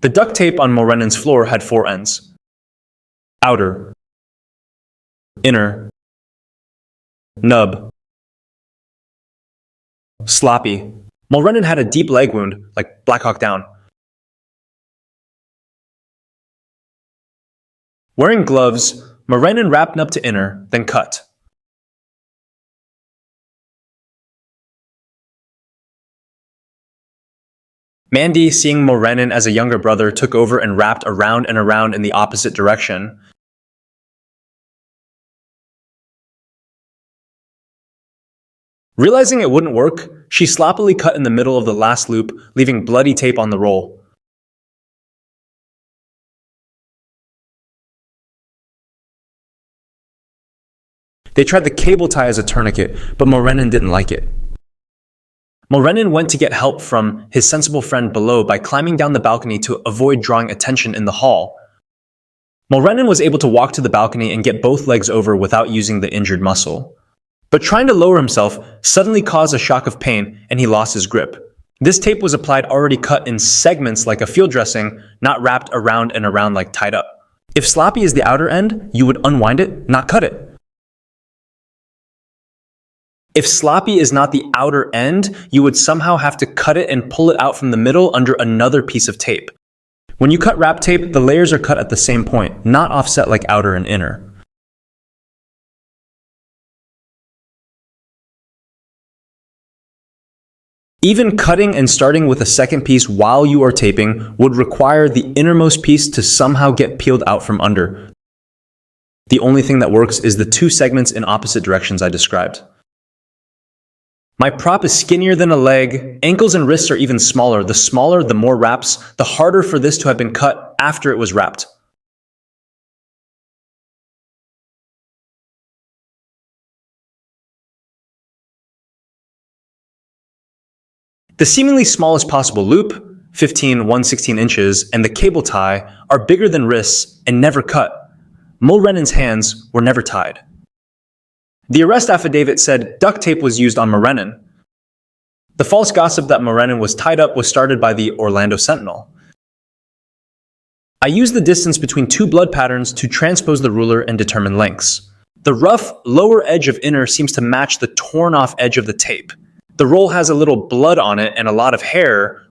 The duct tape on Mulrenin's floor had 4 ends: outer, inner, nub, sloppy. Mulrenin had a deep leg wound, like Black Hawk Down. Wearing gloves, Mulrenin wrapped nub to inner, then cut. Mandi, seeing Mulrenin as a younger brother, took over and wrapped around and around in the opposite direction. Realizing it wouldn't work, she sloppily cut in the middle of the last loop, leaving bloody tape on the roll. They tried the cable tie as a tourniquet, but Mulrenin didn't like it. Mulrenin went to get help from his sensible friend below by climbing down the balcony to avoid drawing attention in the hall. Mulrenin was able to walk to the balcony and get both legs over without using the injured muscle. But trying to lower himself suddenly caused a shock of pain, and he lost his grip. This tape was applied already cut in segments like a field dressing, not wrapped around and around like tied up. If sloppy is the outer end, you would unwind it, not cut it. If sloppy is not the outer end, you would somehow have to cut it and pull it out from the middle under another piece of tape. When you cut wrap tape, the layers are cut at the same point, not offset like outer and inner. Even cutting and starting with a second piece while you are taping would require the innermost piece to somehow get peeled out from under. The only thing that works is the 2 segments in opposite directions I described. My prop is skinnier than a leg. Ankles and wrists are even smaller. The smaller, the more wraps, the harder for this to have been cut after it was wrapped. The seemingly smallest possible loop, 1/16 inches, and the cable tie are bigger than wrists and never cut. Mulrenin's hands were never tied. The arrest affidavit said duct tape was used on Mulrenin. The false gossip that Mulrenin was tied up was started by the Orlando Sentinel. I used the distance between 2 blood patterns to transpose the ruler and determine lengths. The rough lower edge of inner seems to match the torn off edge of the tape. The roll has a little blood on it and a lot of hair.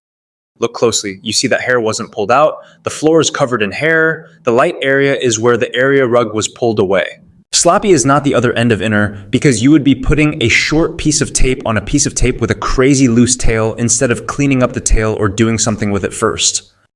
Look closely. You see that hair wasn't pulled out. The floor is covered in hair. The light area is where the area rug was pulled away. Sloppy is not the other end of inner because you would be putting a short piece of tape on a piece of tape with a crazy loose tail instead of cleaning up the tail or doing something with it first.